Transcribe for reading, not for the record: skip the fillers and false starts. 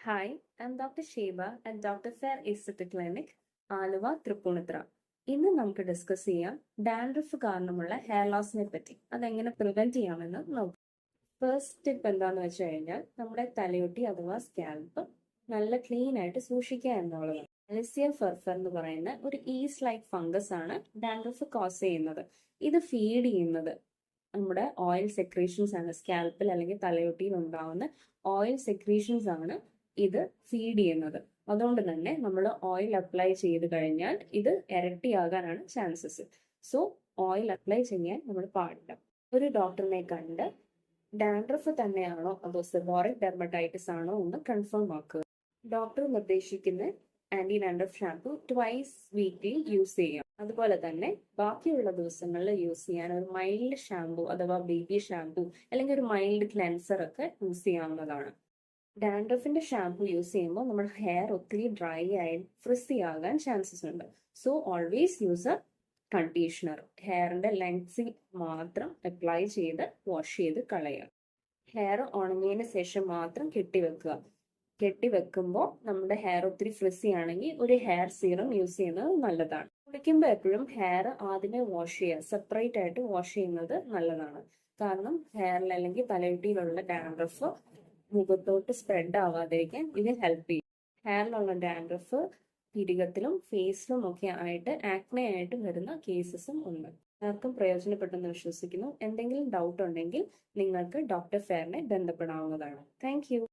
Hi, I'm Dr. Sheba at Dr. Fair Aesthetic Clinic, Aluva Tripunithura. ഇന്ന് നമുക്ക് discuss ചെയ്യാം dandruff കാരണമുള്ള ഹെയർ ലോസിനെ പറ്റി. അതെങ്ങനെ പ്രിവെന്റ് ചെയ്യാമെന്ന് നോക്കാം. ഫസ്റ്റ് ടിപ്പ് എന്താന്ന് വെച്ച് കഴിഞ്ഞാൽ നമ്മുടെ തലയൊട്ടി അഥവാ സ്കാൽപ്പ് നല്ല ക്ലീൻ ആയിട്ട് സൂക്ഷിക്കുക എന്നുള്ളതാണ്. അലിസിയ ഫർഫർ എന്ന് പറയുന്ന ഒരു ഈസ്റ്റ് ലൈക്ക് ഫംഗസ് ആണ് ഡാൻഡ്രഫ് കോസ് ചെയ്യുന്നത്. ഇത് ഫീഡ് ചെയ്യുന്നത് നമ്മുടെ ഓയിൽ സെക്രീഷൻസ് ആണ്. സ്കാൽപ്പിൽ അല്ലെങ്കിൽ തലയൊട്ടിയിൽ ഉണ്ടാവുന്ന ഓയിൽ സെക്രീഷൻസ് ആണ് ഇത് ഫീഡ് ചെയ്യുന്നത്. അതുകൊണ്ട് തന്നെ നമ്മൾ ഓയിൽ അപ്ലൈ ചെയ്ത് കഴിഞ്ഞാൽ ഇത് ഇരട്ടിയാകാനാണ് ചാൻസസ്. സോ ഓയിൽ അപ്ലൈ ചെയ്യാൻ നമ്മൾ പാടില്ല. ഒരു ഡോക്ടറിനെ കണ്ട് ഡാൻഡ്രഫ് തന്നെയാണോ അതോ സെബോറിക് ഡെർമറ്റൈറ്റിസ് ആണോ എന്ന് കൺഫേം ആക്കുക. ഡോക്ടർ നിർദ്ദേശിക്കുന്ന anti dandruff shampoo twice weekly use ചെയ്യാം. അതുപോലെ തന്നെ ബാക്കിയുള്ള ദിവസങ്ങളിൽ യൂസ് ചെയ്യാൻ ഒരു മൈൽഡ് ഷാംപൂ അഥവാ ബേബി ഷാംപൂ അല്ലെങ്കിൽ ഒരു മൈൽഡ് ക്ലെൻസർ ഒക്കെ യൂസ് ചെയ്യാവുന്നതാണ്. ഡാൻഡ്രഫിന്റെ ഷാംപൂ യൂസ് ചെയ്യുമ്പോൾ നമ്മുടെ ഹെയർ ഒത്തിരി ഡ്രൈ ആയി ഫ്രിസി ആകാൻ ചാൻസസ് ഉണ്ട്. So always use a conditioner. ഹെയറിന്റെ ലെങ്സിൽ മാത്രം അപ്ലൈ ചെയ്ത് വാഷ് ചെയ്ത് കളയുക. ഹെയർ ഉണങ്ങിയതിന് ശേഷം മാത്രം കെട്ടിവെക്കുക. കെട്ടിവെക്കുമ്പോൾ നമ്മുടെ ഹെയർ ഒത്തിരി ഫ്രിസി ആണെങ്കിൽ ഒരു ഹെയർ സീറം യൂസ് ചെയ്യുന്നത് നല്ലതാണ്. കുളിക്കുമ്പോൾ എപ്പോഴും ഹെയർ ആദ്യമേ വാഷ് ചെയ്യുക, സെപ്പറേറ്റ് ആയിട്ട് വാഷ് ചെയ്യുന്നത് നല്ലതാണ്. കാരണം ഹെയറിൽ അല്ലെങ്കിൽ തലയൊട്ടിയിലുള്ള ഡാൻഡ്രഫ് മുഖത്തോട്ട് സ്പ്രെഡ് ആവാതിരിക്കാൻ ഇത് ഹെൽപ്പ് ചെയ്യും. ഹെയറിലുള്ള ഡാൻഡ്രഫ് പിരികത്തിലും ഫേസിലും ഒക്കെ ആയിട്ട് ആക്നെ ആയിട്ട് വരുന്ന കേസസും ഉണ്ട്. ആർക്കും പ്രയോജനപ്പെട്ടെന്ന് വിശ്വസിക്കുന്നു. എന്തെങ്കിലും ഡൗട്ട് ഉണ്ടെങ്കിൽ നിങ്ങൾക്ക് ഡോക്ടർ ഫെയറിനെ ബന്ധപ്പെടാവുന്നതാണ്. താങ്ക്